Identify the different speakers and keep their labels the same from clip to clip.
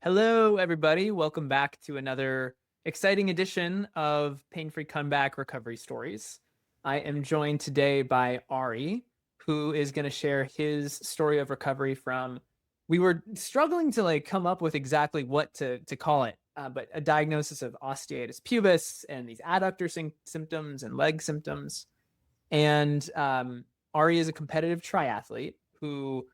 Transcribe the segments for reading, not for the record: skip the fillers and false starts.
Speaker 1: Hello, everybody. Welcome back to another exciting edition of Pain-Free Comeback Recovery Stories. I am joined today by Ari, who is going to share his story of recovery from, we were struggling to come up with exactly what to call it, but a diagnosis of osteitis pubis and these adductor symptoms and leg symptoms. And Ari is a competitive triathlete who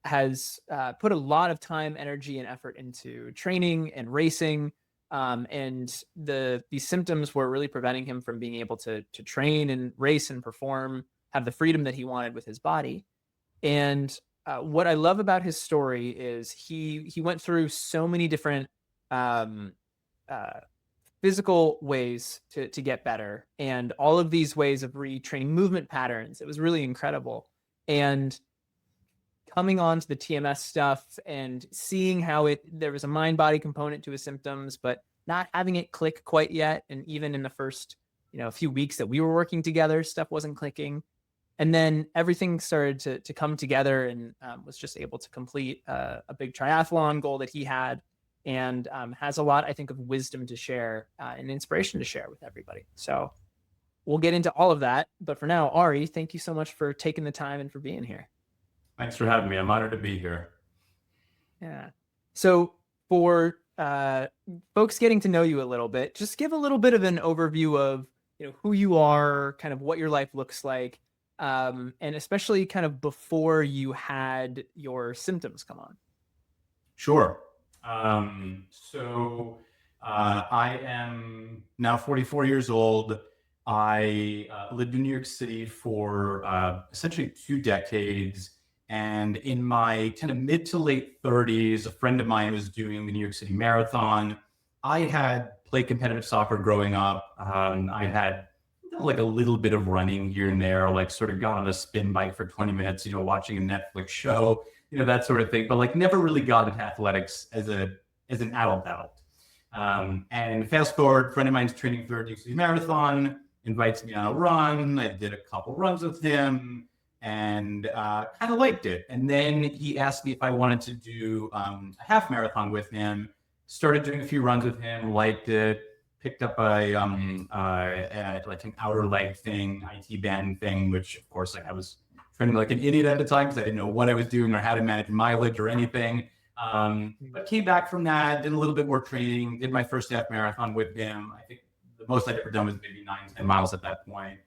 Speaker 1: has put a lot of time, energy, and effort into training and racing. And these symptoms were really preventing him from being able to train and race and perform, have the freedom that he wanted with his body. And what I love about his story is he went through so many different um, uh, physical ways to get better, and all of these ways of retraining movement patterns. It was really incredible. And coming on to the TMS stuff and seeing how there was a mind-body component to his symptoms, but not having it click quite yet. And even in the first, few weeks that we were working together, stuff wasn't clicking. And then everything started to come together, and was just able to complete a big triathlon goal that he had, and has a lot, I think, of wisdom to share and inspiration to share with everybody. So we'll get into all of that. But for now, Ari, thank you so much for taking the time and for being here.
Speaker 2: Thanks for having me. I'm honored to be here.
Speaker 1: Yeah. So for folks getting to know you a little bit, just give a little bit of an overview of who you are, kind of what your life looks like, and especially kind of before you had your symptoms come on.
Speaker 2: Sure. I am now 44 years old. I lived in New York City for essentially 2 decades. And in my kind of mid to late 30s, a friend of mine was doing the New York City Marathon. I had played competitive soccer growing up. I had like a little bit of running here and there, like sort of got on a spin bike for 20 minutes, watching a Netflix show, that sort of thing, but like never really got into athletics as an adult. And fast forward, a friend of mine's training for a New York City Marathon, invites me on a run. I did a couple runs with him and kind of liked it. And then he asked me if I wanted to do a half marathon with him. Started doing a few runs with him, liked it, picked up like an outer leg thing, IT band thing, which of course I was training like an idiot at the time because I didn't know what I was doing or how to manage mileage or anything. But came back from that, did a little bit more training, did my first half marathon with him. I think the most I'd ever done was maybe 9-10 miles at that point.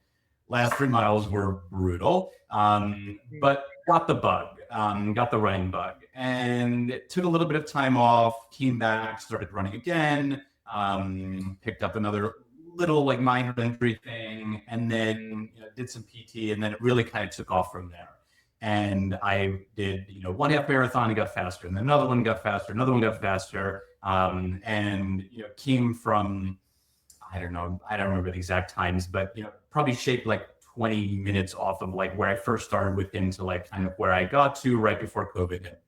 Speaker 2: Last 3 miles were brutal, but got the bug, got the running bug, and took a little bit of time off, came back, started running again, picked up another little like minor injury thing, and then did some PT, and then it really kind of took off from there. And I did, one half marathon and got faster, and then another one got faster, another one got faster, and came from, I don't remember the exact times, but probably shaped like 20 minutes off of like where I first started with him to like kind of where I got to right before COVID hit.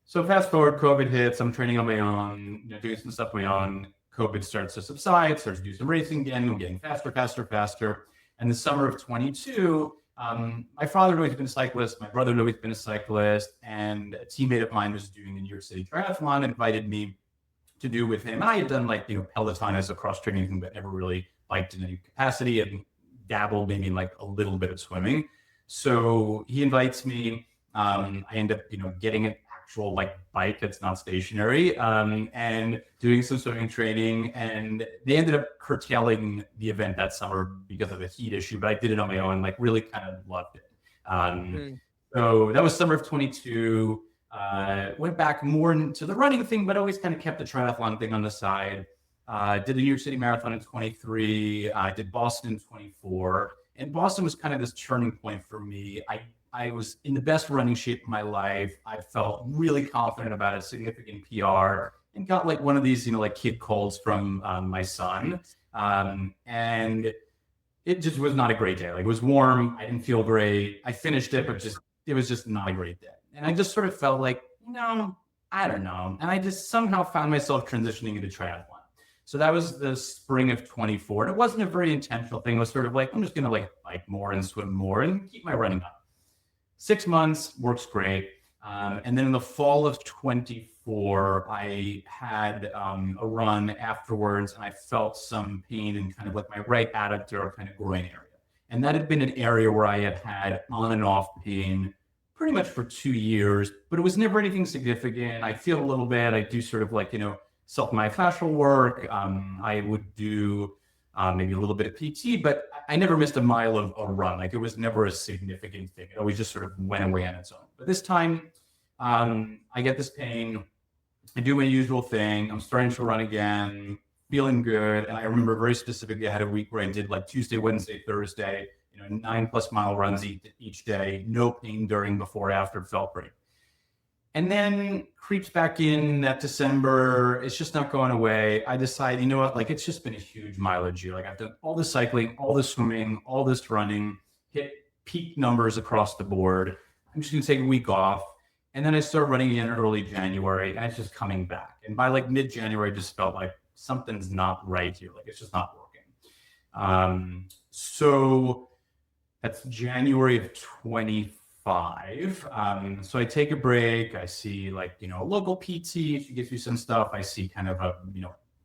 Speaker 2: So fast forward, COVID hits, I'm training on my own, doing some stuff on my own. COVID starts to subside, starts to do some racing again. I'm getting faster. And the summer of 22, my father had always been a cyclist, my brother had always been a cyclist, and a teammate of mine was doing the New York City Triathlon, invited me to do with him. And I had done like, Peloton as a cross training thing, but never really liked in any capacity, and dabbled maybe in like a little bit of swimming. So he invites me. I end up, getting an actual like bike that's not stationary, and doing some swimming training. And they ended up curtailing the event that summer because of a heat issue, but I did it on my own, like really kind of loved it. So that was summer of 22. Went back more into the running thing, but always kind of kept the triathlon thing on the side. Did the New York City Marathon in 23. I did Boston in 24. And Boston was kind of this turning point for me. I was in the best running shape of my life. I felt really confident about a significant PR, and got like one of these, like kid colds from my son. And it just was not a great day. Like it was warm. I didn't feel great. I finished it, but it was just not a great day. And I just sort of felt like, I don't know. And I just somehow found myself transitioning into triathlon. So that was the spring of 24. And it wasn't a very intentional thing. It was sort of like, I'm just going to like bike more and swim more and keep my running up. 6 months, works great. And then in the fall of 24, before, I had a run afterwards, and I felt some pain in kind of like my right adductor kind of groin area. And that had been an area where I had had on and off pain pretty much for 2 years, but it was never anything significant. I feel a little bit. I do sort of like, self-myofascial work. I would do maybe a little bit of PT, but I never missed a mile of a run. Like it was never a significant thing. It always just sort of went away on its own. But this time, I get this pain. I do my usual thing. I'm starting to run again, feeling good. And I remember very specifically, I had a week where I did like Tuesday, Wednesday, Thursday, 9+ mile runs each day, no pain during, before, after, felt great. And then creeps back in that December. It's just not going away. I decide, you know what, like it's just been a huge mileage year. Like I've done all the cycling, all the swimming, all this running, hit peak numbers across the board. I'm just going to take a week off. And then I start running again early January, and it's just coming back. And by like mid-January, I just felt like something's not right here. Like it's just not working. So that's January of 25. So I take a break. I see like, a local PT. She gives you some stuff. I see kind of a,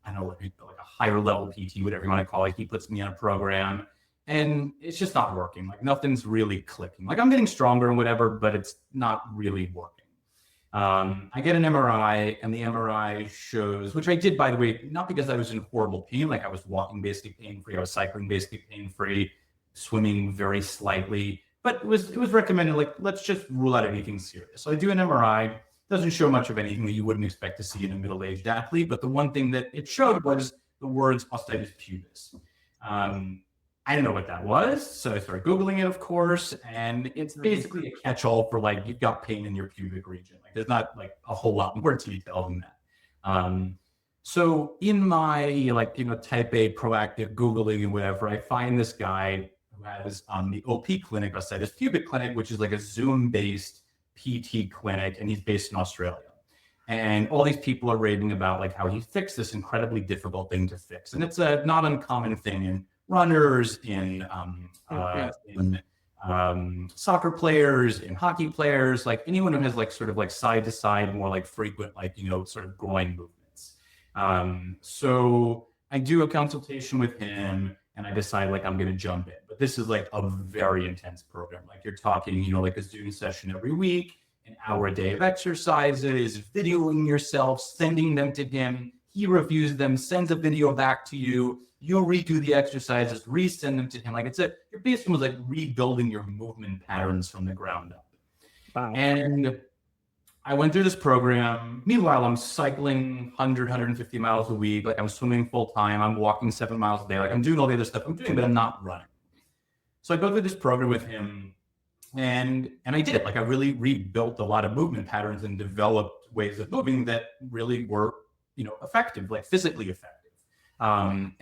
Speaker 2: I don't know, like a higher level PT, whatever you want to call it. He puts me on a program, and it's just not working. Like nothing's really clicking. Like I'm getting stronger and whatever, but it's not really working. I get an MRI, and the MRI shows, which I did, by the way, not because I was in horrible pain. Like I was walking basically pain-free. I was cycling basically pain-free, swimming very slightly, but it was recommended, like, let's just rule out anything serious. So I do an MRI. Doesn't show much of anything that you wouldn't expect to see in a middle-aged athlete, but the one thing that it showed was the words Osteitis Pubis. I didn't know what that was, so I started Googling it, of course, and it's basically a catch-all for like, you've got pain in your pubic region. Like there's not like a whole lot more detail than that. So in my type A proactive Googling and whatever, I find this guy who has the OP clinic, Osteitis Pubic Clinic, which is like a Zoom-based PT clinic, and he's based in Australia. And all these people are raving about like how he fixed this incredibly difficult thing to fix. And it's a not uncommon thing in runners, in soccer players, in hockey players, like anyone who has like sort of like side to side, more like frequent, like, sort of groin movements. So I do a consultation with him, and I decide like I'm going to jump in. But this is like a very intense program. Like you're talking, like a Zoom session every week, an hour a day of exercises, videoing yourself, sending them to him. He reviews them, sends a video back to you. You'll redo the exercises, resend them to him. Like you're basically like rebuilding your movement patterns from the ground up.
Speaker 1: Wow.
Speaker 2: And I went through this program. Meanwhile, I'm cycling 100, 150 miles a week. Like I'm swimming full time. I'm walking 7 miles a day. Like I'm doing all the other stuff I'm doing, but I'm not running. So I go through this program with him, and I did. Like I really rebuilt a lot of movement patterns and developed ways of moving that really were, effective, like physically effective. And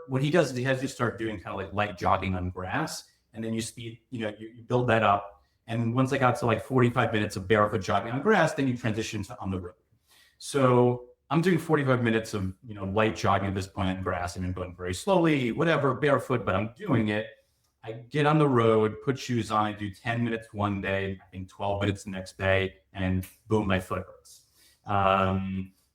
Speaker 2: what he does is he has you start doing kind of like light jogging on grass, and then you build that up. And once I got to like 45 minutes of barefoot jogging on grass, then you transition to on the road. So I'm doing 45 minutes of, light jogging at this point on grass. I'm going very slowly, whatever, barefoot, but I'm doing it. I get on the road, put shoes on, I do 10 minutes one day, I think 12 minutes the next day, and boom, my foot hurts.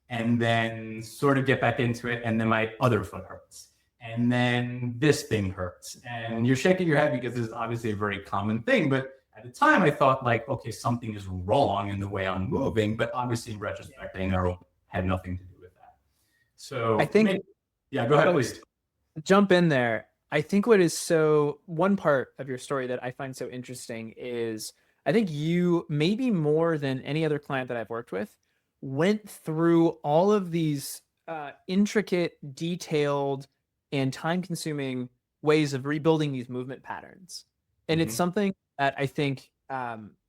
Speaker 2: And then sort of get back into it, and then my other foot hurts. And then this thing hurts. And you're shaking your head because this is obviously a very common thing, but at the time I thought like, okay, something is wrong in the way I'm moving, but obviously in retrospect, I know had nothing to do with that. So
Speaker 1: I think,
Speaker 2: go ahead, please.
Speaker 1: Jump in there. I think one part of your story that I find so interesting is I think you, maybe more than any other client that I've worked with, went through all of these intricate, detailed, and time-consuming ways of rebuilding these movement patterns. And it's something that I think,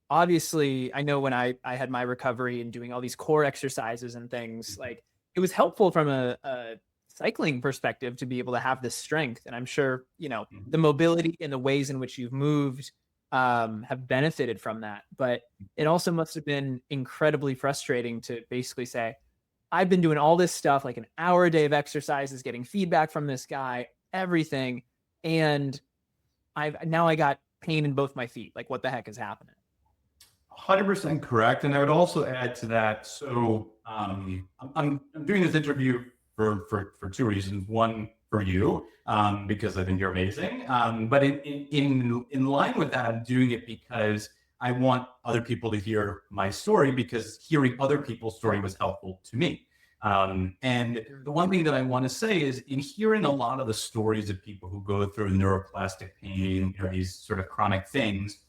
Speaker 1: obviously, I know when I had my recovery and doing all these core exercises and things, like it was helpful from a cycling perspective to be able to have this strength. And I'm sure, the mobility and the ways in which you've moved have benefited from that. But it also must have been incredibly frustrating to basically say, I've been doing all this stuff, like an hour a day of exercises, getting feedback from this guy, everything. And I got pain in both my feet. Like what the heck is happening?
Speaker 2: 100% correct. And I would also add to that. So I'm doing this interview for two reasons. One, for you, because I think you're amazing. But in line with that, I'm doing it because I want other people to hear my story, because hearing other people's story was helpful to me. And the one thing that I want to say is, in hearing a lot of the stories of people who go through neuroplastic pain, these sort of chronic things,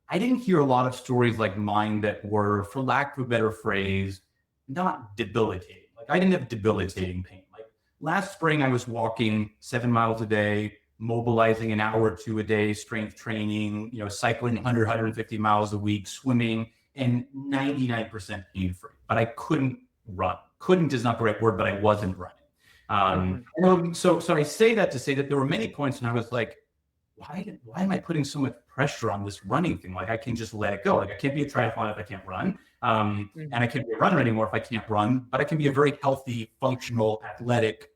Speaker 2: I didn't hear a lot of stories like mine that were, for lack of a better phrase, not debilitating. Like, I didn't have debilitating pain. Like, last spring, I was walking 7 miles a day, mobilizing an hour or two a day, strength training, cycling 100, 150 miles a week, swimming, and 99% pain free. But I couldn't run. Couldn't is not the right word, but I wasn't running. So I say that to say that there were many points when I was like, why am I putting so much pressure on this running thing? Like, I can just let it go. Like, I can't be a triathlon if I can't run. And I can't be a runner anymore if I can't run, but I can be a very healthy, functional, athletic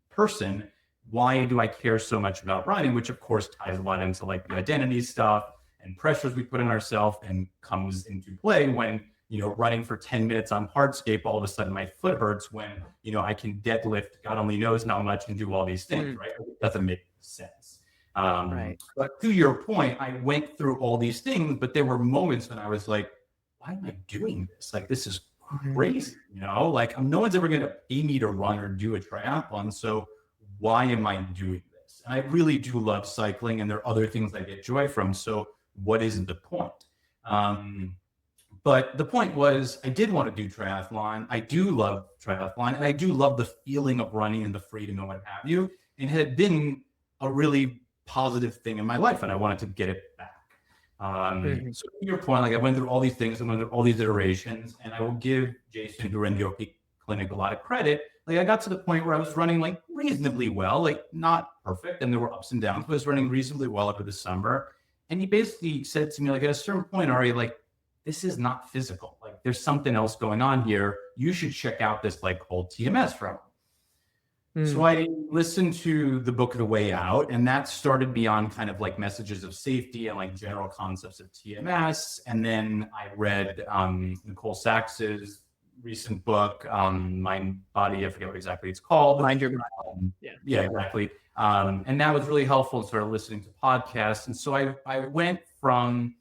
Speaker 2: person. Why do I care so much about running? Which of course ties a lot into like the identity stuff and pressures we put on ourselves, and comes into play when, running for 10 minutes on hardscape, all of a sudden my foot hurts when, I can deadlift, God only knows how much, and do all these things, right? It doesn't make sense.
Speaker 1: Right.
Speaker 2: But to your point, I went through all these things, but there were moments when I was like, why am I doing this? Like, this is crazy, like, no one's ever going to pay me to run or do a triathlon. So why am I doing this? And I really do love cycling, and there are other things I get joy from. So what is the point? But the point was, I did want to do triathlon. I do love triathlon, and I do love the feeling of running and the freedom and what have you. And it had been a really positive thing in my life, and I wanted to get it back. So to your point, like, I went through all these things, I went through all these iterations, and I will give Jason, who ran the OP clinic, a lot of credit. Like, I got to the point where I was running like reasonably well, like not perfect, and there were ups and downs, but I was running reasonably well over the summer. And he basically said to me, like, at a certain point, Ari, like, this is not physical. Like, there's something else going on here. You should check out this like called TMS from. So I listened to the book The Way Out, and that started me on kind of like messages of safety and like general concepts of TMS. And then I read Nicole Sachs's recent book, Mind Body, I forget what exactly it's called.
Speaker 1: Mind Your
Speaker 2: Yeah, exactly. And that was really helpful, and started listening to podcasts. And so I went from,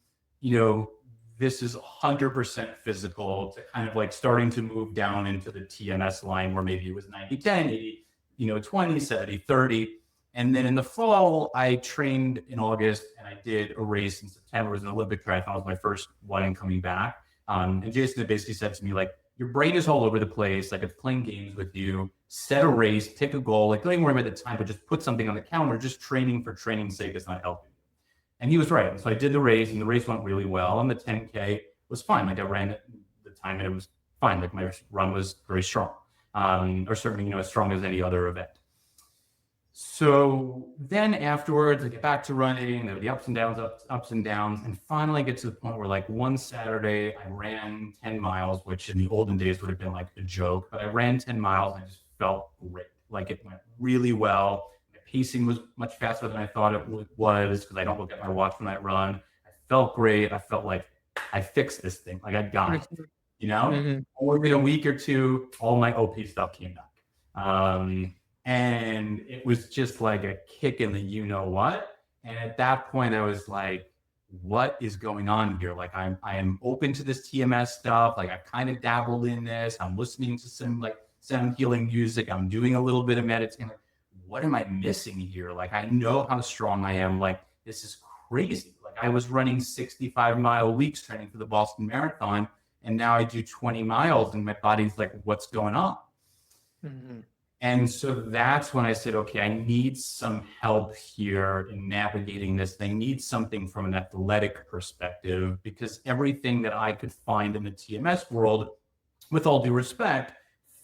Speaker 2: this is 100% physical, to kind of like starting to move down into the TMS line, where maybe it was 90-10, 80-20, 70-30. And then in the fall, I trained in August, and I did a race in September. It was an Olympic triathlon. It was my first one coming back. And Jason basically said to me, like, your brain is all over the place. Like, it's playing games with you. Set a race, pick a goal. Like, don't even worry about the time, but just put something on the calendar. Just training for training's sake is not helping. And he was right. And so I did the race, and the race went really well. And the 10K was fine. Like, I ran it the time, and it was fine. Like, my run was very strong, or certainly, as strong as any other event. So then afterwards, I get back to running. There were the ups and downs, and finally I get to the point where, like, one Saturday I ran 10 miles, which in the olden days would have been like a joke, but I ran 10 miles and I just felt great. Like, it went really well. My pacing was much faster than I thought it was, because I don't look at my watch when I run. I felt great. I felt like I fixed this thing. Like, I got it. Within a week or two, all my OP stuff came back. And it was just like a kick in the you-know-what. And at that point, I was like, what is going on here? Like, I am open to this TMS stuff. Like, I've kind of dabbled in this. I'm listening to some like sound healing music. I'm doing a little bit of meditating. Like, what am I missing here? Like, I know how strong I am. Like, this is crazy. Like, I was running 65-mile weeks training for the Boston Marathon, and now I do 20 miles, and my body's like, what's going on? And so that's when I said, okay, I need some help here in navigating this. I need something from an athletic perspective, because everything that I could find in the TMS world, with all due respect,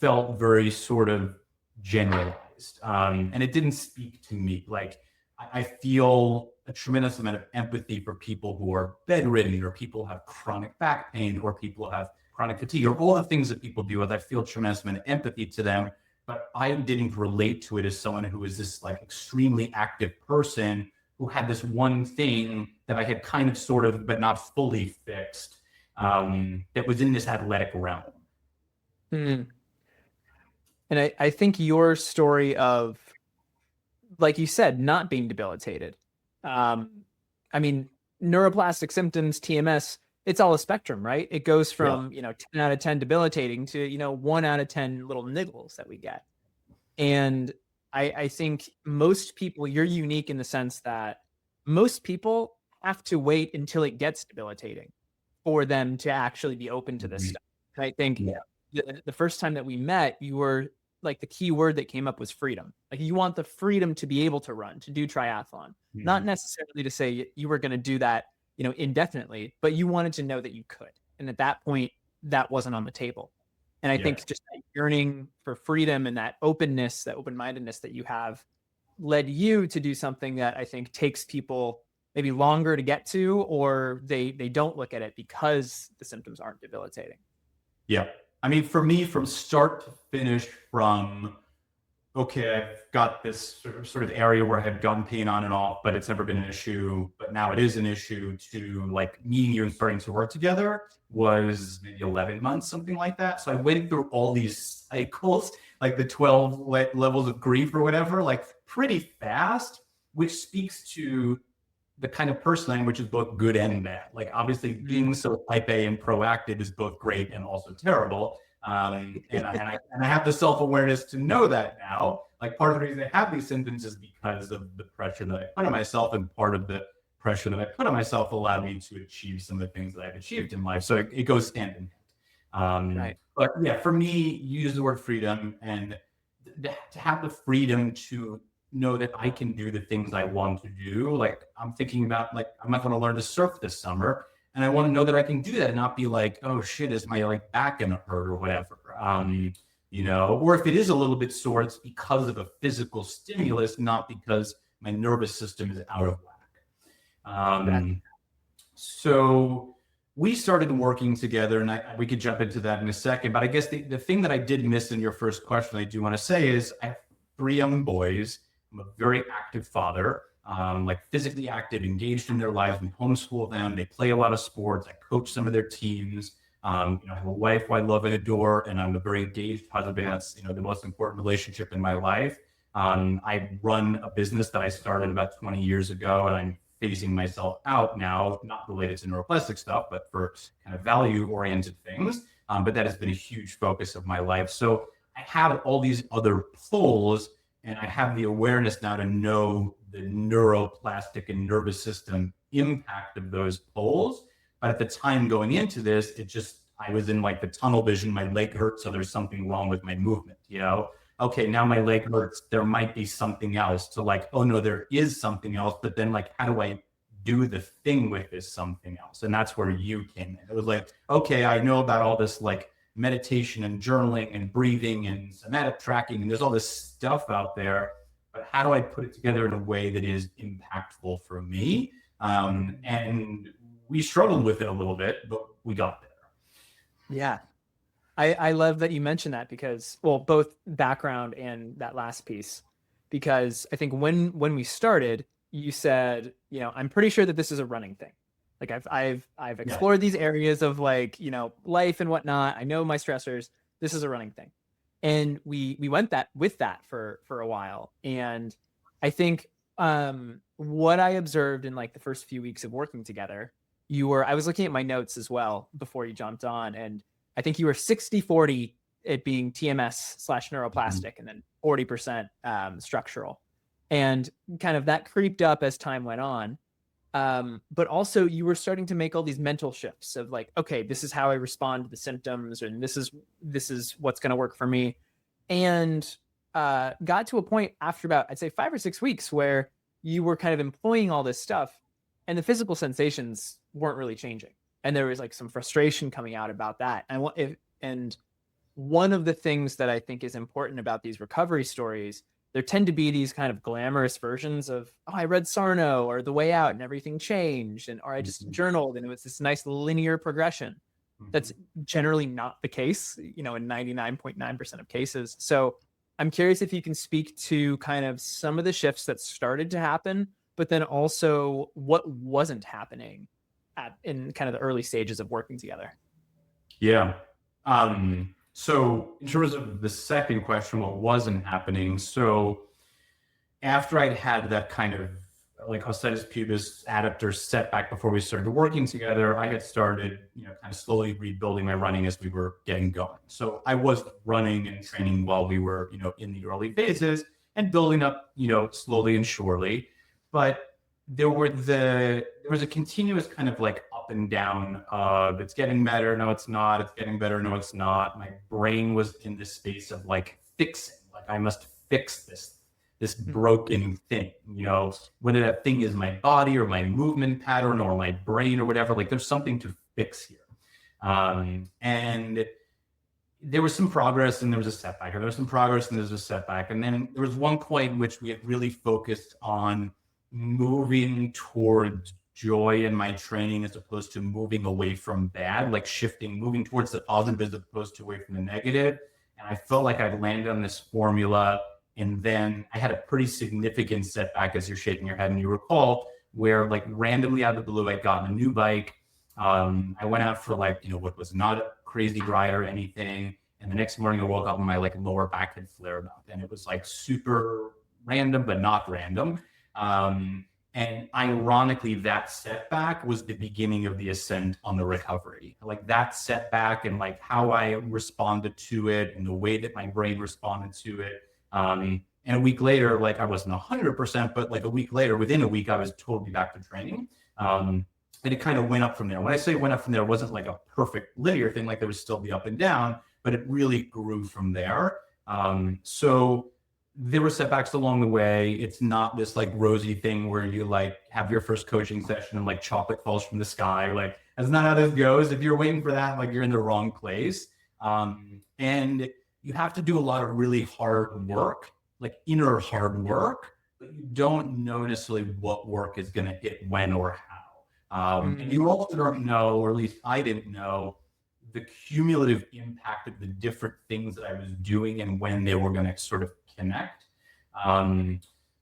Speaker 2: felt very sort of generalized. And it didn't speak to me. Like, I feel a tremendous amount of empathy for people who are bedridden, or people who have chronic back pain, or people who have chronic fatigue, or all the things that people deal with. I feel a tremendous amount of empathy to them. But I didn't relate to it as someone who was this like extremely active person who had this one thing that I had kind of sort of, but not fully fixed. that was in this athletic realm.
Speaker 1: Hmm. And I think your story of, like you said, not being debilitated. Um, I mean, neuroplastic symptoms, TMS, it's all a spectrum, right? It goes
Speaker 2: Yeah.
Speaker 1: from, 10 out of 10 debilitating to, 1 out of 10 little niggles that we get. And I think most people, you're unique in the sense that most people have to wait until it gets debilitating for them to actually be open to this
Speaker 2: Mhm.
Speaker 1: stuff. And I think
Speaker 2: Yeah.
Speaker 1: the first time that we met, you were like, the key word that came up was freedom. Like, you want the freedom to be able to run, to do triathlon, not
Speaker 2: Mhm.
Speaker 1: necessarily to say you were going to do that, indefinitely, but you wanted to know that you could. And at that point, that wasn't on the table. And I
Speaker 2: Yeah.
Speaker 1: think just that yearning for freedom and that openness, that open-mindedness that you have led you to do something that I think takes people maybe longer to get to, or they don't look at it because the symptoms aren't debilitating.
Speaker 2: Yeah. I mean, for me, from start to finish, from okay, I've got this sort of area where I have gun pain on and off, but it's never been an issue. But now it is an issue, to like meeting you and starting to work together was maybe 11 months, something like that. So I went through all these cycles, like the 12 levels of grief or whatever, like pretty fast, which speaks to the kind of person I am, which is both good and bad. Like, obviously,
Speaker 1: Mm.
Speaker 2: being so type A and proactive is both great and also terrible. And I have the self awareness to know that now. Like, part of the reason I have these symptoms is because of the pressure that I put on myself, and part of the pressure that I put on myself allowed me to achieve some of the things that I've achieved in life. So it goes hand in hand.
Speaker 1: Right.
Speaker 2: But yeah, for me, you use the word freedom, and to have the freedom to know that I can do the things I want to do. Like, I'm thinking about, like, I'm not going to learn to surf this summer, and I want to know that I can do that and not be like, oh shit, is my like back gonna hurt or whatever. Or if it is a little bit sore, it's because of a physical stimulus, not because my nervous system is out of whack.
Speaker 1: Exactly.
Speaker 2: So we started working together, and we could jump into that in a second. But I guess the thing that I did miss in your first question, I do want to say, is I have 3 young boys. I'm a very active father, like physically active, engaged in their lives. We homeschool them. They play a lot of sports. I coach some of their teams. I have a wife who I love and adore, and I'm a very engaged husband. That's the most important relationship in my life. I run a business that I started about 20 years ago, and I'm phasing myself out now, not related to neuroplastic stuff, but for kind of value-oriented things. But that has been a huge focus of my life. So I have all these other pulls, and I have the awareness now to know the neuroplastic and nervous system impact of those pulls. But at the time going into this, I was in like the tunnel vision. My leg hurts, so there's something wrong with my movement. Okay, now my leg hurts. There might be something else. To like, oh no, there is something else. But then, like, how do I do the thing with this something else? And that's where you came in. It was like, okay, I know about all this like meditation and journaling and breathing and somatic tracking, and there's all this stuff out there. But how do I put it together in a way that is impactful for me? And we struggled with it a little bit, but we got there.
Speaker 1: Yeah. I love that you mentioned that because, well, both background and that last piece, because I think when we started, you said, I'm pretty sure that this is a running thing. Like, I've
Speaker 2: Yeah.
Speaker 1: explored these areas of, like, life and whatnot. I know my stressors. This is a running thing. And we went with that for a while. And I think what I observed in like the first few weeks of working together, I was looking at my notes as well before you jumped on, and I think you were 60-40 it being TMS/neuroplastic, and then 40% structural. And kind of that creeped up as time went on. But also you were starting to make all these mental shifts of like, okay, this is how I respond to the symptoms, and this is what's going to work for me. And got to a point after about, I'd say, 5 or 6 weeks where you were kind of employing all this stuff, and the physical sensations weren't really changing. And there was like some frustration coming out about that. And one of the things that I think is important about these recovery stories, there tend to be these kind of glamorous versions of, oh, I read Sarno or The Way Out and everything changed, or I just
Speaker 2: Mhm.
Speaker 1: journaled and it was this nice linear progression. That's
Speaker 2: Mhm.
Speaker 1: generally not the case, in 99.9% of cases. So I'm curious if you can speak to kind of some of the shifts that started to happen, but then also what wasn't happening in kind of the early stages of working together?
Speaker 2: Yeah. So in terms of the second question, what wasn't happening? So after I'd had that kind of like Osteitis Pubis adductor setback before we started working together, I had started, kind of slowly rebuilding my running as we were getting going. So I was running and training while we were, in the early phases and building up, slowly and surely. But there was a continuous kind of like up and down of it's getting better, no, it's not, it's getting better, no, it's not. My brain was in this space of like fixing, like I must fix this broken thing, whether that thing is my body or my movement pattern or my brain or whatever, like there's something to fix here. And there was some progress and there was a setback, or there was some progress and there was a setback. And then there was one point in which we had really focused on moving towards joy in my training as opposed to moving away from bad, like moving towards the positive as opposed to away from the negative. And I felt like I'd landed on this formula. And then I had a pretty significant setback, as you're shaking your head and you recall, where like randomly out of the blue, I'd gotten a new bike. I went out for like, what was not a crazy ride or anything. And the next morning I woke up and my like lower back had flared up, and it was like super random, but not random. And ironically, that setback was the beginning of the ascent on the recovery. Like that setback and like how I responded to it and the way that my brain responded to it. And a week later, like I wasn't 100%, but like a week later, within a week, I was totally back to training. And it kind of went up from there. When I say it went up from there, it wasn't like a perfect linear thing, like there was still the up and down, but it really grew from there. So there were setbacks along the way. It's not this like rosy thing where you like have your first coaching session and like chocolate falls from the sky. Like that's not how this goes. If you're waiting for that, like you're in the wrong place. And you have to do a lot of really hard work, like inner hard work, but you don't know necessarily what work is going to hit when or how. And you also don't know, or at least I didn't know, the cumulative impact of the different things that I was doing and when they were going to sort of connect.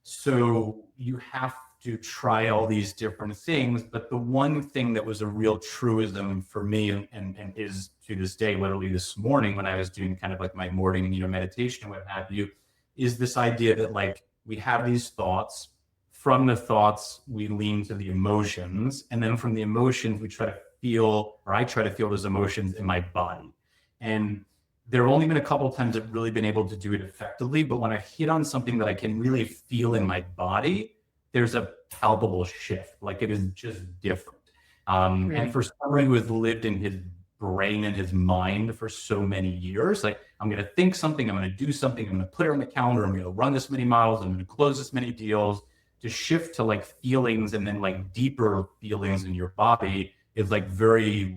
Speaker 2: So you have to try all these different things, but the one thing that was a real truism for me and is to this day, literally this morning when I was doing kind of like my morning, meditation and what have you, is this idea that like we have these thoughts. From the thoughts, we lean to the emotions, and then from the emotions, we try to feel, or I try to feel those emotions in my body. And there have only been a couple of times I've really been able to do it effectively, but when I hit on something that I can really feel in my body, there's a palpable shift. Like it is just different. And for someone who has lived in his brain and his mind for so many years, like I'm going to think something, I'm going to do something, I'm going to put it on the calendar, I'm going to run this many miles, I'm going to close this many deals. To shift to like feelings and then like deeper feelings in your body is like very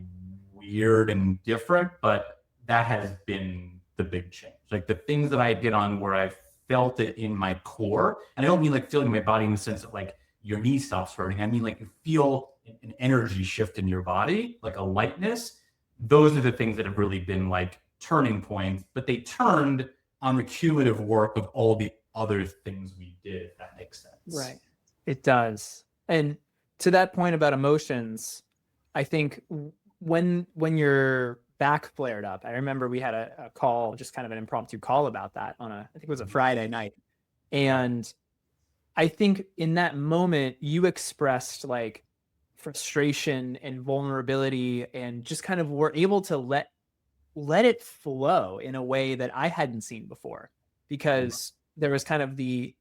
Speaker 2: weird and different, but that has been the big change. Like the things that I did on where I felt it in my core, and I don't mean like feeling my body in the sense that like your knee stops hurting. I mean like you feel an energy shift in your body, like a lightness. Those are the things that have really been like turning points, but they turned on the cumulative work of all the other things we did, if that makes sense.
Speaker 1: Right. It does. And to that point about emotions, I think when your back flared up, I remember we had a call, just kind of an impromptu call about that on I think it was a Friday night. And I think in that moment, you expressed like frustration and vulnerability and just kind of were able to let it flow in a way that I hadn't seen before, because there was kind of the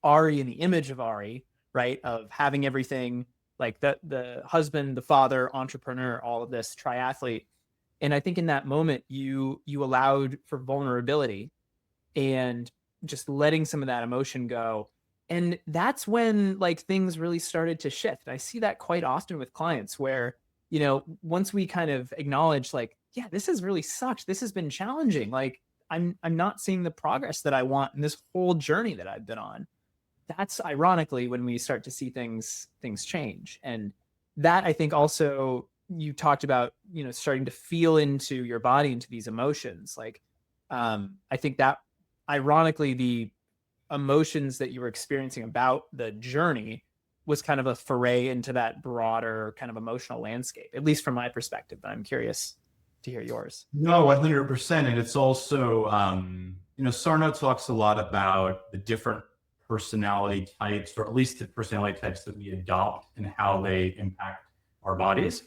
Speaker 1: Ari and the image of Ari, right? Of having everything like the husband, the father, entrepreneur, all of this, triathlete. And I think in that moment, you allowed for vulnerability and just letting some of that emotion go. And that's when like things really started to shift. I see that quite often with clients where, once we kind of acknowledge like, yeah, this has really sucked. This has been challenging. Like I'm not seeing the progress that I want in this whole journey that I've been on. That's ironically when we start to see things change. And that I think also you talked about, starting to feel into your body, into these emotions. Like, I think that ironically, the emotions that you were experiencing about the journey was kind of a foray into that broader kind of emotional landscape, at least from my perspective. But I'm curious to hear yours.
Speaker 2: No, 100%. And it's also, Sarno talks a lot about the different personality types, or at least the personality types that we adopt and how they impact our bodies.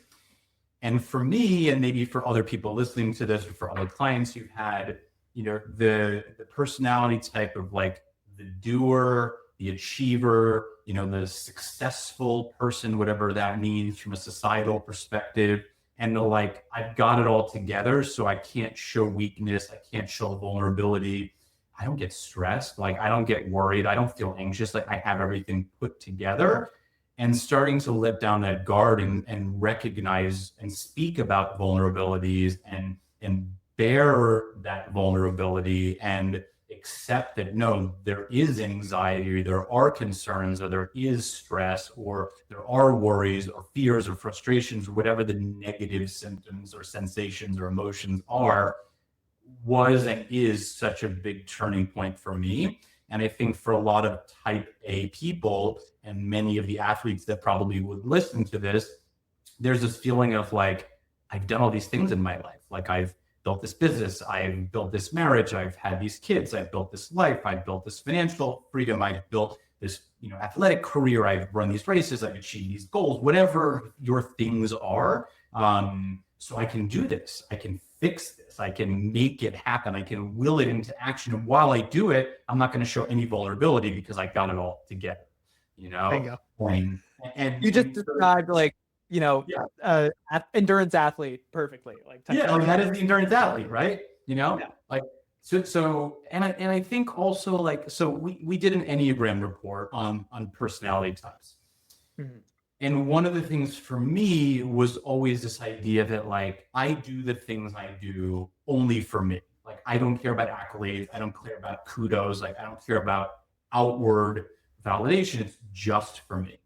Speaker 2: And for me, and maybe for other people listening to this, or for other clients who've had, the personality type of like the doer, the achiever, the successful person, whatever that means from a societal perspective. And the like, I've got it all together, so I can't show weakness, I can't show vulnerability. I don't get stressed, like I don't get worried, I don't feel anxious, like I have everything put together. And starting to let down that guard and recognize and speak about vulnerabilities and bear that vulnerability and accept that no, there is anxiety, there are concerns, or there is stress, or there are worries or fears or frustrations, or whatever the negative symptoms or sensations or emotions are, was and is such a big turning point for me. And I think for a lot of type A people, and many of the athletes that probably would listen to this, there's this feeling of like, I've done all these things in my life. Like I've built this business, I've built this marriage, I've had these kids, I've built this life, I've built this financial freedom, I've built this, athletic career, I've run these races, I've achieved these goals, whatever your things are. So I can do this, I can fix this, I can make it happen, I can will it into action. And while I do it, I'm not going to show any vulnerability because I got it all together,
Speaker 1: Bingo.
Speaker 2: And
Speaker 1: you just described like, endurance athlete perfectly. Like
Speaker 2: that is the endurance athlete, right?
Speaker 1: Yeah.
Speaker 2: Like and I think also like, so we did an Enneagram report on personality types. Mm-hmm. And one of the things for me was always this idea that like, I do the things I do only for me. Like, I don't care about accolades. I don't care about kudos. Like, I don't care about outward validation. It's just for me.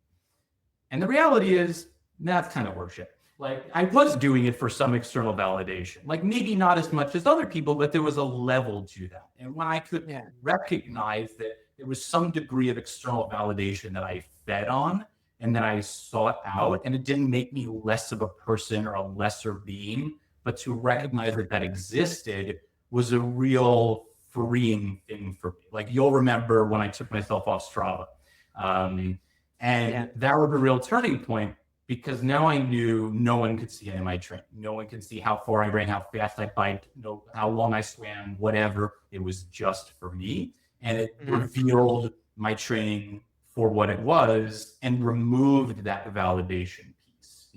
Speaker 2: And the reality is that's kind of horseshit. Like, I was doing it for some external validation, like maybe not as much as other people, but there was a level to that. And when I could recognize that there was some degree of external validation that I fed on, and then I sought out, and it didn't make me less of a person or a lesser being, but to recognize that existed was a real freeing thing for me. Like, you'll remember when I took myself off Strava, that was a real turning point, because now I knew no one could see any of my training. No one could see how far I ran, how fast I biked, how long I swam, whatever. It was just for me, and it revealed my training for what it was and removed that validation piece,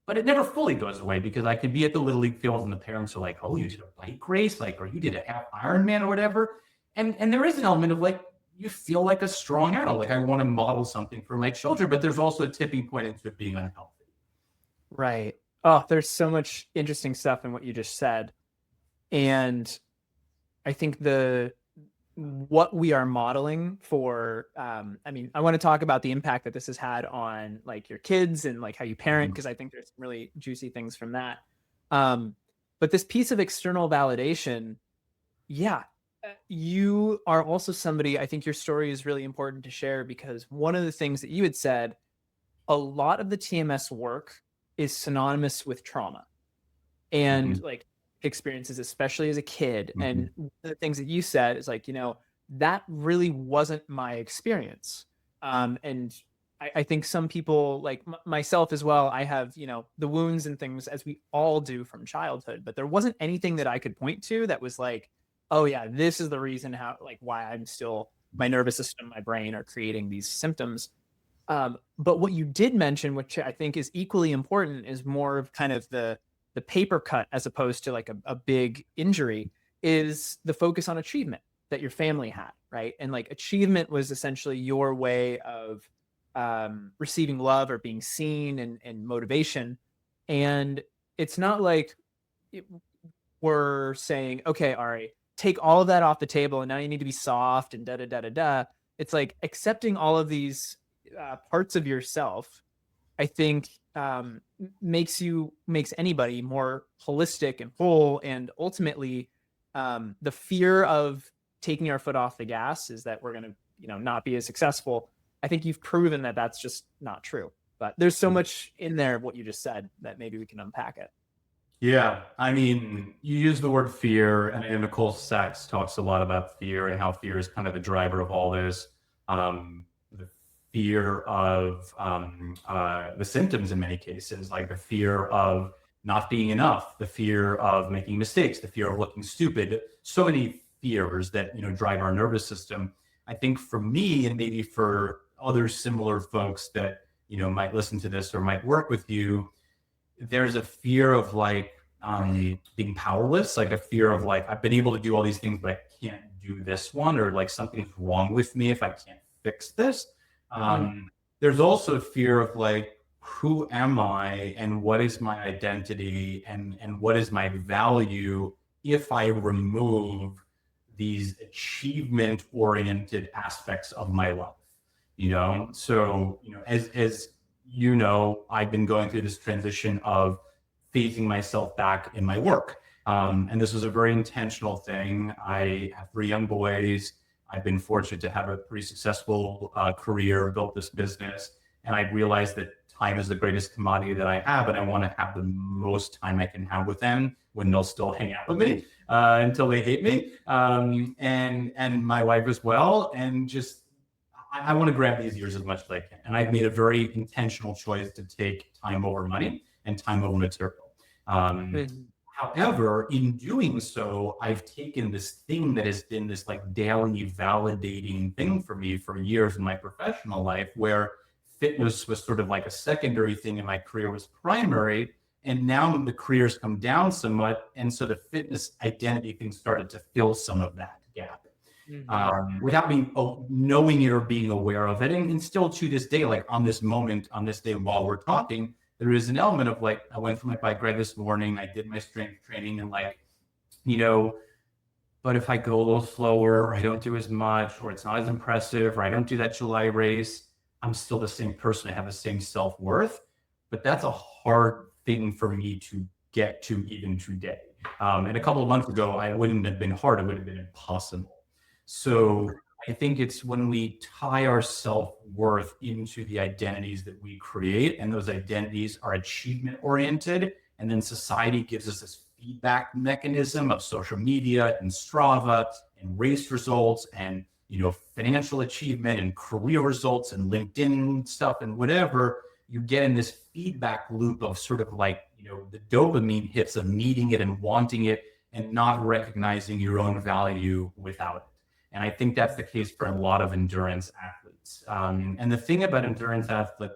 Speaker 2: But it never fully goes away, because I could be at the Little League fields and the parents are like, oh, you did a bike race, like, or you did a half Ironman or whatever. And there is an element of like, you feel like a strong adult. Like, I want to model something for my children, but there's also a tipping point into it being unhealthy.
Speaker 1: Right. Oh, there's so much interesting stuff in what you just said. And I think what we are modeling for, I want to talk about the impact that this has had on like your kids and like how you parent, because I think there's some really juicy things from that. But this piece of external validation, you are also somebody, I think your story is really important to share, because one of the things that you had said, a lot of the TMS work is synonymous with trauma and like experiences, especially as a kid. And one of the things that you said is like, that really wasn't my experience. And I think some people, like myself as well, I have, the wounds and things, as we all do from childhood, but there wasn't anything that I could point to that was like, oh yeah, this is the reason why I'm still, my nervous system, my brain are creating these symptoms. But what you did mention, which I think is equally important, is more of kind of the paper cut as opposed to like a big injury, is the focus on achievement that your family had, right? And like achievement was essentially your way of receiving love or being seen and motivation. And it's not like we're saying, okay, Ari, take all of that off the table and now you need to be soft and da-da-da-da-da. It's like accepting all of these parts of yourself, I think, makes anybody more holistic and whole. And ultimately, the fear of taking our foot off the gas is that we're going to, not be as successful. I think you've proven that that's just not true. But there's so much in there of what you just said that maybe we can unpack it.
Speaker 2: Yeah, I mean, you use the word fear, and Nicole Sachs talks a lot about fear and how fear is kind of the driver of all this. The fear of the symptoms in many cases, like the fear of not being enough, the fear of making mistakes, the fear of looking stupid. So many fears that drive our nervous system. I think for me, and maybe for other similar folks that might listen to this or might work with you, there's a fear of like being powerless, like a fear of like, I've been able to do all these things, but I can't do this one, or like something's wrong with me if I can't fix this. There's also a fear of like, who am I and what is my identity and what is my value if I remove these achievement oriented aspects of my life, So, as I've been going through this transition of phasing myself back in my work. And this was a very intentional thing. I have 3 young boys. I've been fortunate to have a pretty successful career, built this business. And I realized that time is the greatest commodity that I have. And I want to have the most time I can have with them when they'll still hang out with me until they hate me. And my wife as well. And just, I want to grab these years as much as I can. And I've made a very intentional choice to take time over money and time over material. However, in doing so, I've taken this thing that has been this like daily validating thing for me for years in my professional life, where fitness was sort of like a secondary thing and my career was primary. And now the career's come down somewhat. And so the fitness identity thing started to fill some of that gap. Without me knowing it or being aware of it. And still to this day, like on this day while we're talking, there is an element of like, I went for my bike ride this morning, I did my strength training and like, but if I go a little slower or I don't do as much or it's not as impressive or I don't do that July race, I'm still the same person. I have the same self-worth, but that's a hard thing for me to get to even today. And a couple of months ago, it wouldn't have been hard. It would have been impossible. So I think it's when we tie our self-worth into the identities that we create, and those identities are achievement oriented, and then society gives us this feedback mechanism of social media and Strava and race results and financial achievement and career results and LinkedIn stuff and whatever, you get in this feedback loop of sort of like, the dopamine hits of needing it and wanting it and not recognizing your own value without it. And I think that's the case for a lot of endurance athletes. And the thing about endurance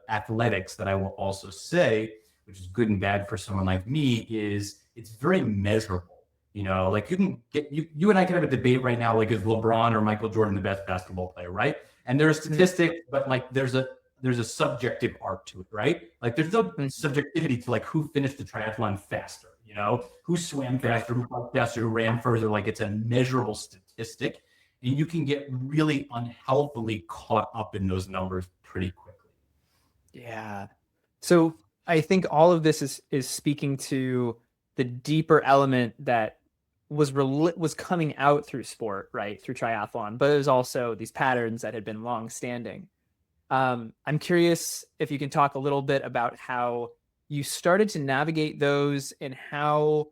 Speaker 2: athletics that I will also say, which is good and bad for someone like me, is it's very measurable. Like you and I can have a debate right now, like is LeBron or Michael Jordan the best basketball player, right? And there's statistics, but like there's a subjective art to it, right? Like there's no subjectivity to like who finished the triathlon faster, who swam faster, who walked faster, who ran further. Like it's a measurable statistic. And you can get really unhealthily caught up in those numbers pretty quickly.
Speaker 1: Yeah. So I think all of this is speaking to the deeper element that was coming out through sport, right? Through triathlon, but it was also these patterns that had been long standing. I'm curious if you can talk a little bit about how you started to navigate those and how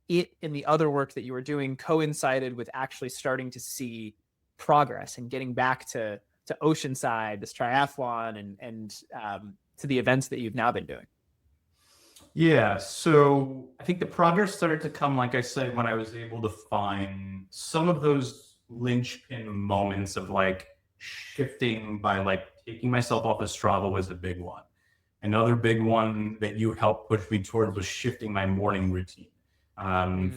Speaker 1: it and the other work that you were doing coincided with actually starting to see progress and getting back to Oceanside, this triathlon, and to the events that you've now been doing.
Speaker 2: Yeah, so I think the progress started to come, like I said, when I was able to find some of those linchpin moments of like shifting by like taking myself off of Strava was a big one. Another big one that you helped push me towards was shifting my morning routine.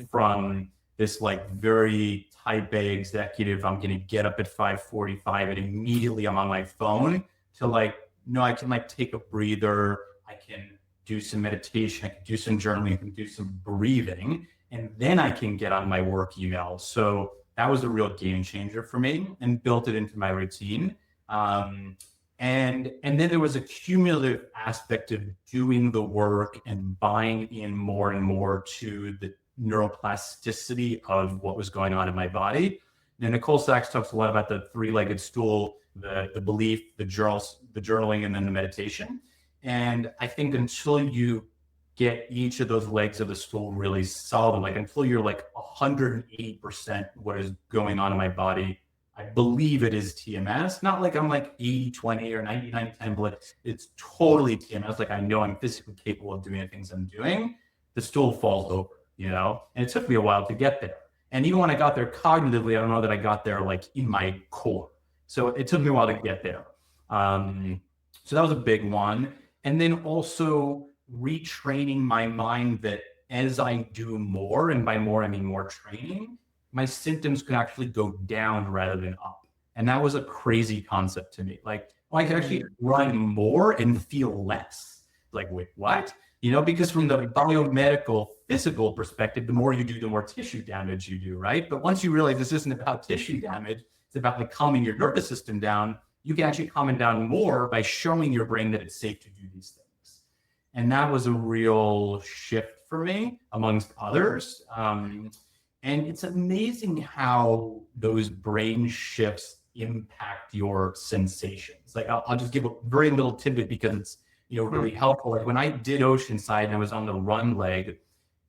Speaker 2: From this like very type A executive, I'm going to get up at 5:45 and immediately I'm on my phone, to like, no, I can like take a breather. I can do some meditation. I can do some journaling. I can do some breathing, and then I can get on my work email. So that was a real game changer for me and built it into my routine. And then there was a cumulative aspect of doing the work and buying in more and more to the neuroplasticity of what was going on in my body. Now, Nicole Sachs talks a lot about the three-legged stool, the belief, the journaling, and then the meditation. And I think until you get each of those legs of the stool really solid, like until you're like 180% what is going on in my body, I believe it is TMS. Not like I'm like 80-20 or 90-90-10, but it's totally TMS. Like I know I'm physically capable of doing the things I'm doing. The stool falls over, you know? And it took me a while to get there. And even when I got there cognitively, I don't know that I got there like in my core. So it took me a while to get there. So that was a big one. And then also retraining my mind that as I do more, and by more, I mean more training, my symptoms could actually go down rather than up. And that was a crazy concept to me. Like, well, I could actually run more and feel less. Like, wait, what? You know, because from the biomedical, physical perspective, the more you do, the more tissue damage you do, right? But once you realize this isn't about tissue damage, it's about like calming your nervous system down, you can actually calm it down more by showing your brain that it's safe to do these things. And that was a real shift for me, amongst others. And it's amazing how those brain shifts impact your sensations. Like I'll just give a very little tidbit because it's, you know, really helpful. Like when I did Oceanside and I was on the run leg,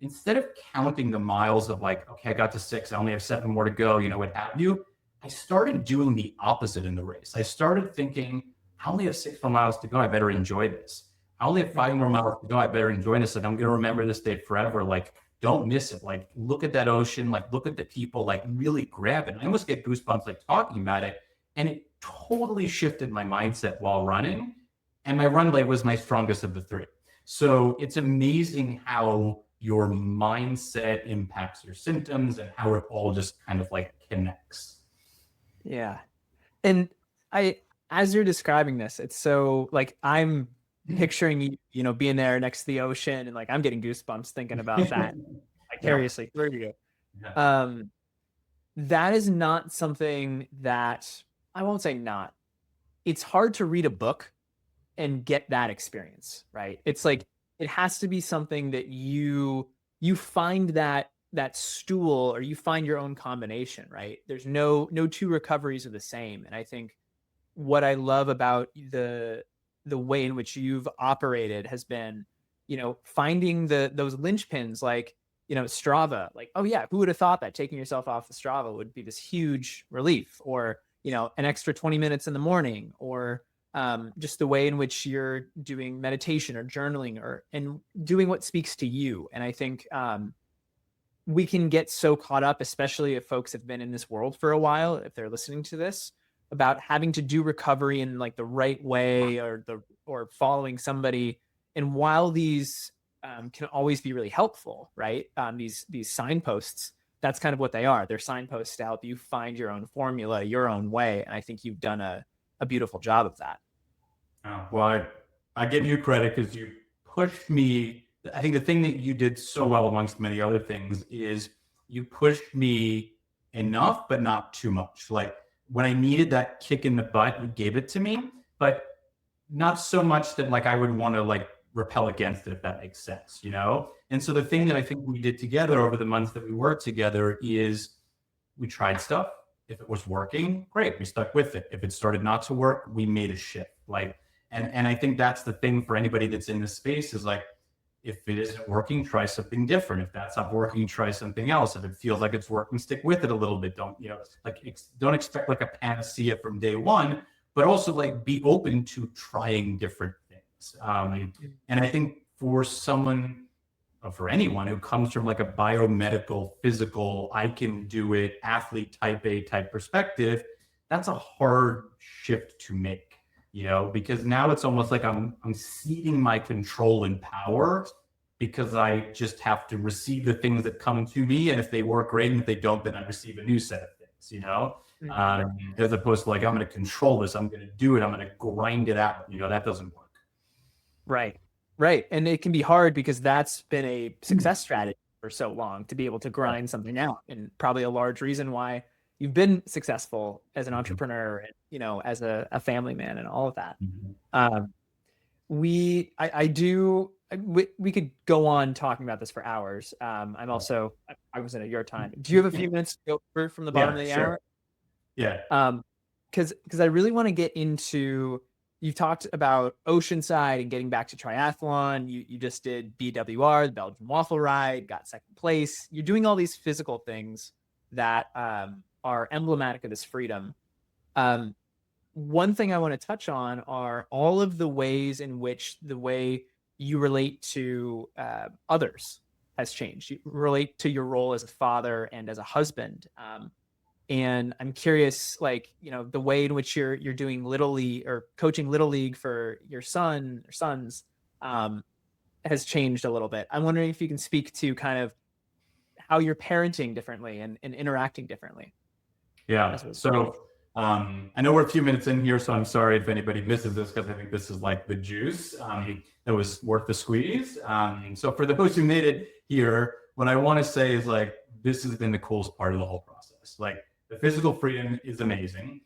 Speaker 2: instead of counting the miles of like, okay, I got to 6, I only have 7 more to go, you know, what have you, I started doing the opposite in the race. I started thinking, I only have 6 more miles to go, I better enjoy this. I only have 5 more miles to go, I better enjoy this. Like I'm gonna remember this day forever. Like, don't miss it. Like, look at that ocean, like look at the people, like really grab it. I almost get goosebumps like talking about it. And it totally shifted my mindset while running. And my run leg was my strongest of the 3. So it's amazing how your mindset impacts your symptoms and how it all just kind of like connects.
Speaker 1: Yeah. And as you're describing this, it's so like I'm picturing you know, being there next to the ocean and like I'm getting goosebumps thinking about that vicariously through you.
Speaker 2: Yeah.
Speaker 1: That is not something that I won't say not. It's hard to read a book and get that experience, right? It's like it has to be something that you find that stool or you find your own combination, right? There's no two recoveries are the same. And I think what I love about the way in which you've operated has been, you know, finding those linchpins like, you know, Strava, like, oh yeah, who would have thought that taking yourself off the Strava would be this huge relief, or, you know, an extra 20 minutes in the morning, or just the way in which you're doing meditation or journaling and doing what speaks to you. And I think we can get so caught up, especially if folks have been in this world for a while, if they're listening to this, about having to do recovery in like the right way or following somebody. And while these can always be really helpful, right? These signposts, that's kind of what they are. They're signposts to help you find your own formula, your own way. And I think you've done a beautiful job of that.
Speaker 2: Oh, well, I give you credit because you pushed me. I think the thing that you did so well, amongst many other things, is you pushed me enough, but not too much. Like when I needed that kick in the butt, you gave it to me, but not so much that like I would want to like repel against it, if that makes sense, you know? And so the thing that I think we did together over the months that we worked together is we tried stuff. If it was working, great, we stuck with it. If it started not to work, we made a shift. Like, and I think that's the thing for anybody that's in this space is like, if it isn't working, try something different. If that's not working, try something else. If it feels like it's working, stick with it a little bit. Don't, you know, like don't expect like a panacea from day one, but also like be open to trying different things. And I think for someone, or for anyone who comes from like a biomedical, physical, I can do it, athlete type A type perspective, that's a hard shift to make, you know, because now it's almost like I'm ceding my control and power because I just have to receive the things that come to me. And if they work great, and if they don't, then I receive a new set of things, you know, as opposed to like, I'm going to control this, I'm going to do it, I'm going to grind it out. You know, that doesn't work.
Speaker 1: Right. Right. And it can be hard because that's been a success strategy for so long, to be able to grind something out, and probably a large reason why you've been successful as an entrepreneur and, you know, as a family man and all of that. We could go on talking about this for hours. I'm also, I was at your time. Do you have a few minutes to go from the bottom of the hour?
Speaker 2: Yeah.
Speaker 1: Because I really want to get into, you talked about Oceanside and getting back to triathlon. You just did BWR, the Belgian Waffle Ride, got second place. You're doing all these physical things that are emblematic of this freedom. Um, One thing I want to touch on are all of the ways in which the way you relate to others has changed. You relate to your role as a father and as a husband. And I'm curious, like, the way in which you're doing little league or coaching little league for your son or sons has changed a little bit. I'm wondering if you can speak to kind of how you're parenting differently and interacting differently
Speaker 2: Yeah.
Speaker 1: as a result.
Speaker 2: So I know we're a few minutes in here, so I'm sorry if anybody misses this because I think this is like the juice that was worth the squeeze. So for the folks who made it here, what I want to say is like, this has been the coolest part of the whole process. Like the physical freedom is amazing.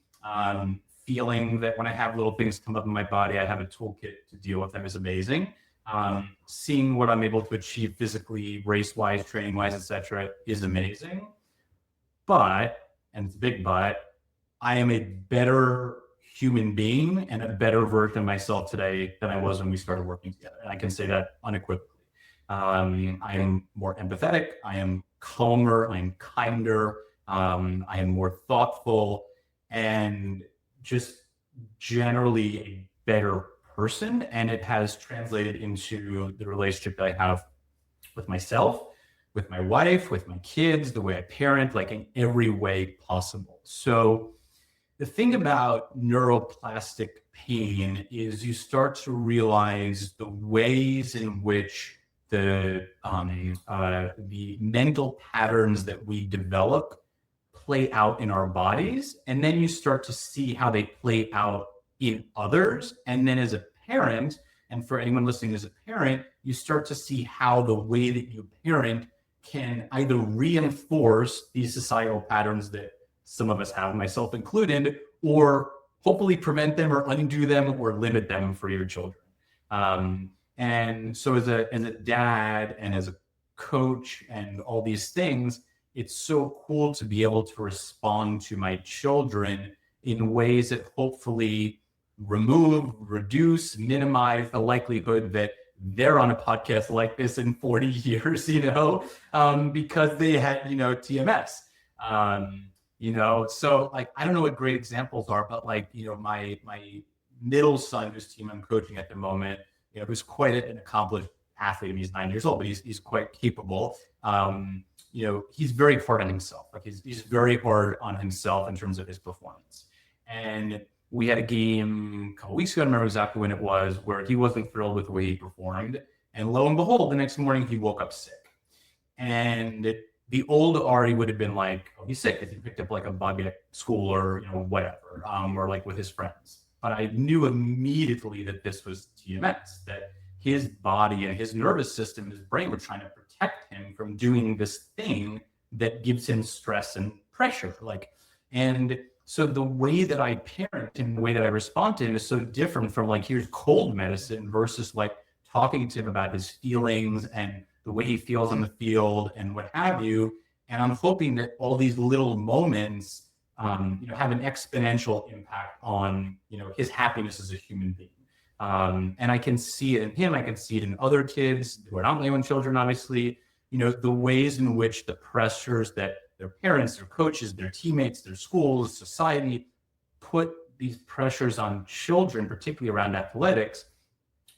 Speaker 2: Feeling that when I have little things come up in my body, I have a toolkit to deal with them is amazing. Seeing what I'm able to achieve physically, race-wise, training-wise, etc., is amazing. But, and it's a big but, I am a better human being and a better version of myself today than I was when we started working together. And I can say that unequivocally. I am more empathetic. I am calmer. I am kinder. I am more thoughtful and just generally a better person. And it has translated into the relationship that I have with myself, with my wife, with my kids, the way I parent, like in every way possible. So the thing about neuroplastic pain is you start to realize the ways in which the mental patterns that we develop play out in our bodies, and then you start to see how they play out in others. And then as a parent, and for anyone listening as a parent, you start to see how the way that you parent can either reinforce these societal patterns that some of us have, myself included, or hopefully prevent them or undo them or limit them for your children. And so as a dad and as a coach and all these things, it's so cool to be able to respond to my children in ways that hopefully remove, reduce, minimize the likelihood that they're on a podcast like this in 40 years, because they had, TMS. So like, I don't know what great examples are, but like, my middle son, whose team I'm coaching at the moment, who's quite an accomplished athlete. I mean, he's 9 years old, but he's quite capable. He's very hard on himself. Like he's very hard on himself in terms of his performance. And we had a game a couple weeks ago, I don't remember exactly when it was, where he wasn't thrilled with the way he performed. And lo and behold, the next morning he woke up sick. And the old Ari would have been like, oh, he's sick because he picked up like a bug at school or, whatever, or like with his friends. But I knew immediately that this was TMS, that his body and his nervous system, his brain were trying to protect him from doing this thing that gives him stress and pressure. And so the way that I parent and the way that I respond to him is so different from like, here's cold medicine versus like talking to him about his feelings and the way he feels on the field and what have you. And I'm hoping that all these little moments, have an exponential impact on, his happiness as a human being. And I can see it in him. I can see it in other kids who are not my own children, obviously, the ways in which the pressures that their parents, their coaches, their teammates, their schools, society put these pressures on children, particularly around athletics,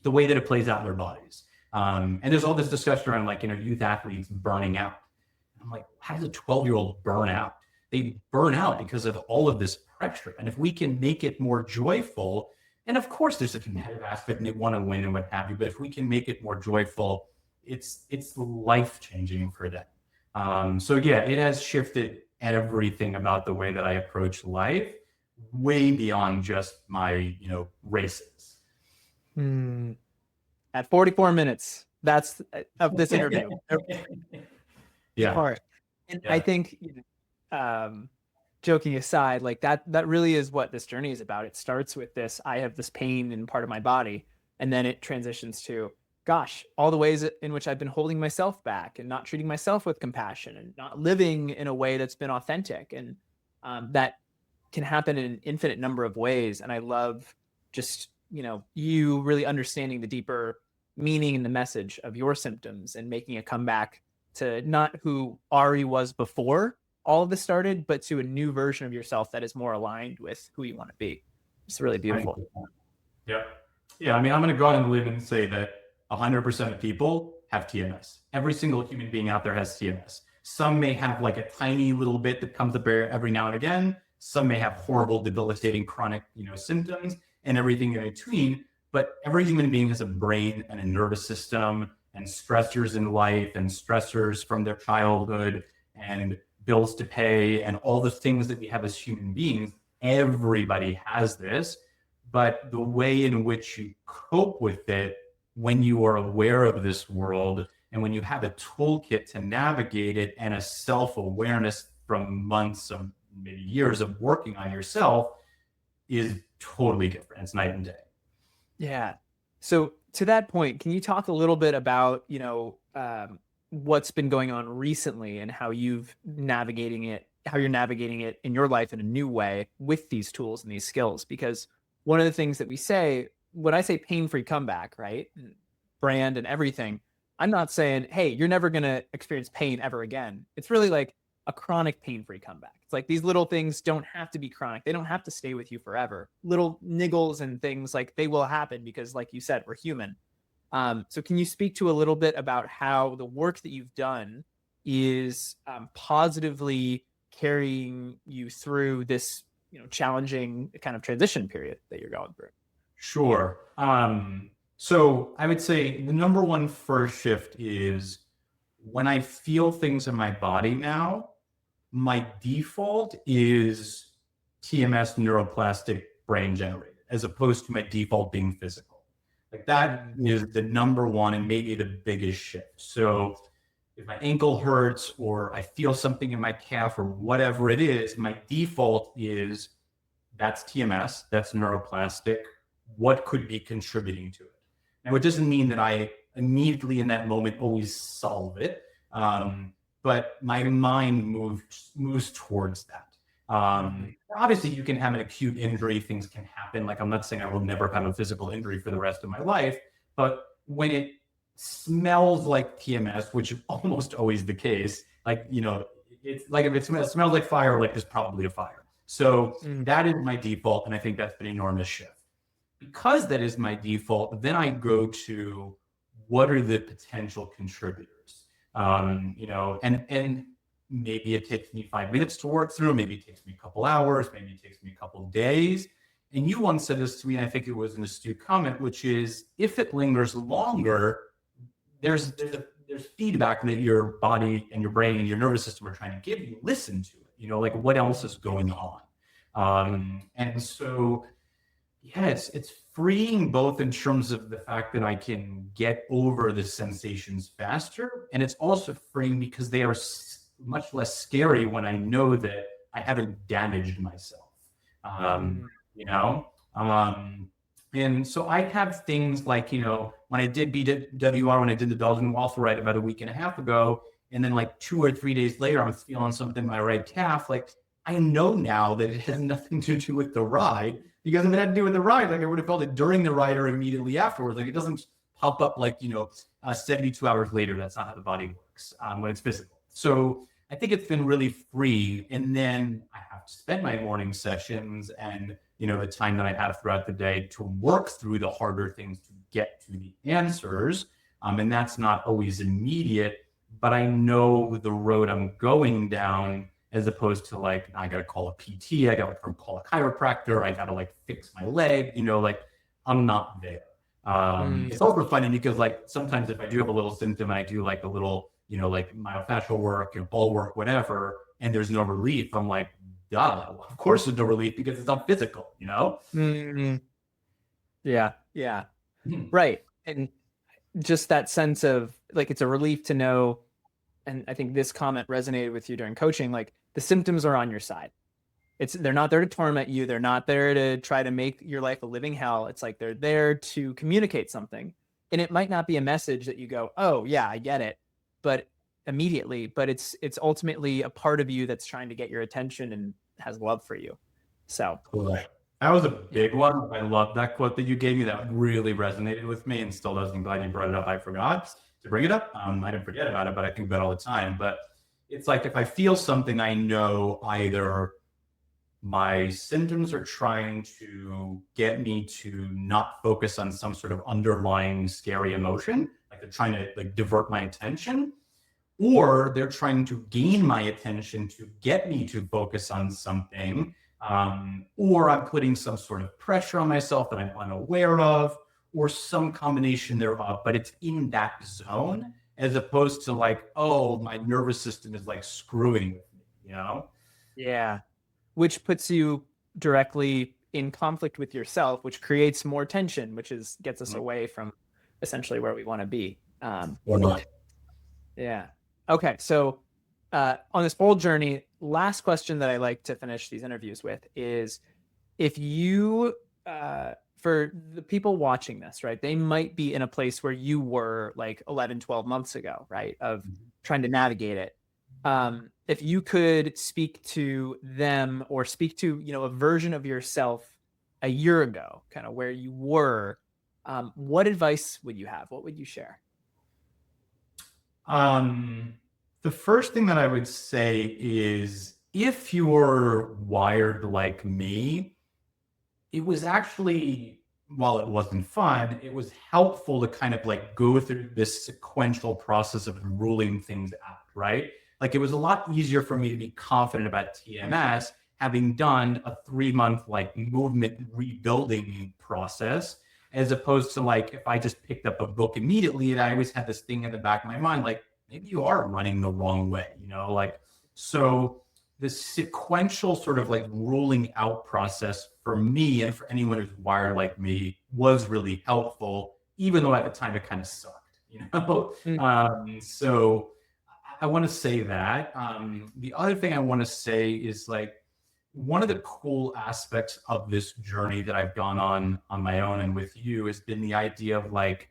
Speaker 2: the way that it plays out in their bodies. And there's all this discussion around like, youth athletes burning out. I'm like, how does a 12-year-old burn out? They burn out because of all of this pressure. And if we can make it more joyful, and of course there's a competitive aspect and they want to win and what have you, but if we can make it more joyful, it's life-changing for them. So yeah, it has shifted everything about the way that I approach life, way beyond just my, races.
Speaker 1: At 44 minutes, that's of this interview.
Speaker 2: Yeah.
Speaker 1: Part. And yeah. I think, joking aside, like that really is what this journey is about. It starts with this, I have this pain in part of my body, and then it transitions to, gosh, all the ways in which I've been holding myself back and not treating myself with compassion and not living in a way that's been authentic. And that can happen in an infinite number of ways. And I love just, you really understanding the deeper meaning and the message of your symptoms and making a comeback to not who Ari was before all of this started, but to a new version of yourself that is more aligned with who you want to be. It's really beautiful.
Speaker 2: Yeah. Yeah. I mean, I'm going to go out on a limb and say that 100% of people have TMS. Every single human being out there has TMS. Some may have like a tiny little bit that comes up every now and again. Some may have horrible, debilitating, chronic, symptoms and everything in between. But every human being has a brain and a nervous system and stressors in life and stressors from their childhood and bills to pay and all the things that we have as human beings. Everybody has this, but the way in which you cope with it when you are aware of this world and when you have a toolkit to navigate it and a self-awareness from months of maybe years of working on yourself is totally different. It's night and day.
Speaker 1: Yeah. So to that point, can you talk a little bit about, what's been going on recently and how you're navigating it in your life in a new way with these tools and these skills? Because one of the things that we say, when I say pain-free comeback, right? Brand and everything, I'm not saying, hey, you're never going to experience pain ever again. It's really like a chronic pain-free comeback. It's like these little things don't have to be chronic. They don't have to stay with you forever. Little niggles and things, like, they will happen because, like you said, we're human. So can you speak to a little bit about how the work that you've done is positively carrying you through this, challenging kind of transition period that you're going through?
Speaker 2: Sure. So I would say the number one first shift is when I feel things in my body now, my default is TMS, neuroplastic, brain generated, as opposed to my default being physical. Like that is the number one and maybe the biggest shift. So if my ankle hurts or I feel something in my calf or whatever it is, my default is that's TMS, that's neuroplastic. What could be contributing to it? Now, it doesn't mean that I immediately in that moment always solve it, but my mind moves towards that. Obviously, you can have an acute injury, things can happen. Like, I'm not saying I will never have a physical injury for the rest of my life, but when it smells like TMS, which is almost always the case, like, it's like if it smells like fire, like there's probably a fire. So that is my default, and I think that's an enormous shift. Because that is my default, then I go to what are the potential contributors, and maybe it takes me 5 minutes to work through, maybe it takes me a couple hours, maybe it takes me a couple of days. And you once said this to me, and I think it was an astute comment, which is if it lingers longer, there's feedback that your body and your brain and your nervous system are trying to give you. Listen to it, like what else is going on. And so, yeah, it's freeing both in terms of the fact that I can get over the sensations faster. And it's also freeing because they are much less scary when I know that I haven't damaged myself, and so I have things like, when I did BWR, when I did the Belgian Waffle Ride about a week and a half ago, and then like 2 or 3 days later, I was feeling something in my right calf. Like, I know now that it has nothing to do with the ride, because if it had to do with the ride, like I would have felt it during the ride or immediately afterwards. Like, it doesn't pop up like, 72 hours later. That's not how the body works when it's physical. So I think it's been really free. And then I have to spend my morning sessions and, the time that I have throughout the day to work through the harder things to get to the answers. And that's not always immediate, but I know the road I'm going down, as opposed to like, I got to call a PT, I got to call a chiropractor, I got to like fix my leg, I'm not there. It's also funny because like sometimes if I do have a little symptom and I do like a little, like myofascial work, ball work, whatever, and there's no relief, I'm like, duh, of course there's no relief because it's not physical,
Speaker 1: Yeah. Right. And just that sense of like, it's a relief to know. And I think this comment resonated with you during coaching, like the symptoms are on your side. They're not there to torment you. They're not there to try to make your life a living hell. It's like they're there to communicate something. And it might not be a message that you go, oh yeah, I get it, but immediately, but it's ultimately a part of you that's trying to get your attention and has love for you. So
Speaker 2: Correct. That was a big one. I love that quote that you gave me. That really resonated with me and still does. I'm glad you brought it up. I forgot to bring it up. I didn't forget about it, but I think about it all the time. But it's like if I feel something, I know either my symptoms are trying to get me to not focus on some sort of underlying scary emotion, like they're trying to like divert my attention, or they're trying to gain my attention to get me to focus on something, or I'm putting some sort of pressure on myself that I'm unaware of, or some combination thereof, but it's in that zone as opposed to like, oh, my nervous system is like screwing with me, you know?
Speaker 1: yeah, which puts you directly in conflict with yourself, which creates more tension, which is gets us away from essentially where we want to be.
Speaker 2: Or not.
Speaker 1: Yeah. Okay. So on this whole journey, last question that I like to finish these interviews with is if you, for the people watching this, right, they might be in a place where you were like 11, 12 months ago, right, of trying to navigate it. If you could speak to them or speak to, you know, a version of yourself a year ago, kind of where you were, what advice would you have? What would you share?
Speaker 2: The first thing that I would say is if you're wired like me, it was actually, while it wasn't fun, it was helpful to kind of like go through this sequential process of ruling things out, right? Like it was a lot easier for me to be confident about TMS having done a 3 month like movement rebuilding process, as opposed to like if I just picked up a book immediately and I always had this thing in the back of my mind, like maybe you are running the wrong way, you know, like so the sequential sort of like ruling out process for me and for anyone who's wired like me was really helpful, even though at the time it kind of sucked, you know?
Speaker 1: Mm.
Speaker 2: So I want to say that. The other thing I want to say is like one of the cool aspects of this journey that I've gone on my own and with you has been the idea of like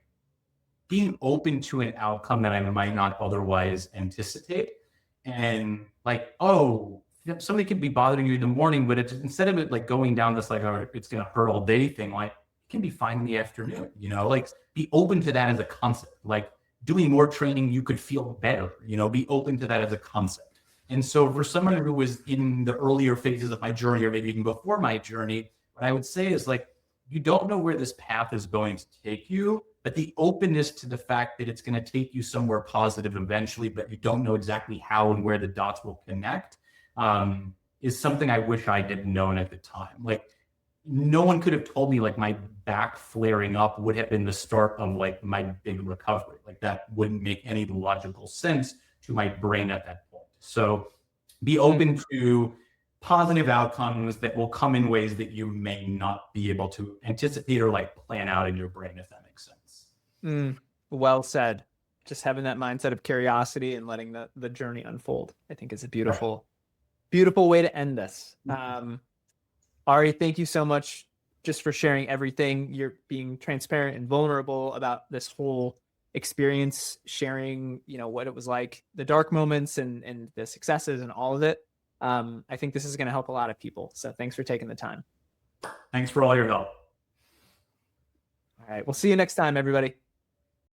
Speaker 2: being open to an outcome that I might not otherwise anticipate. And like, oh, somebody could be bothering you in the morning, but it's instead of it like going down this like, oh, it's gonna hurt all day thing, like it can be fine in the afternoon, you know, like be open to that as a concept. Like doing more training, you could feel better, you know, be open to that as a concept. And so for someone who was in the earlier phases of my journey, or maybe even before my journey, what I would say is like, you don't know where this path is going to take you, but the openness to the fact that it's going to take you somewhere positive eventually, but you don't know exactly how and where the dots will connect, is something I wish I had known at the time. Like no one could have told me like my back flaring up would have been the start of like my big recovery. Like that wouldn't make any logical sense to my brain at that point. So be open to positive outcomes that will come in ways that you may not be able to anticipate or like plan out in your brain, if that makes sense.
Speaker 1: Well said. Just having that mindset of curiosity and letting the journey unfold, I think is a beautiful, beautiful way to end this. Ari, thank you so much just for sharing everything. You're being transparent and vulnerable about this whole experience, sharing, you know, what it was like, the dark moments and the successes and all of it. I think this is going to help a lot of people. So thanks for taking the time.
Speaker 2: Thanks for all your help.
Speaker 1: All right. We'll see you next time, everybody.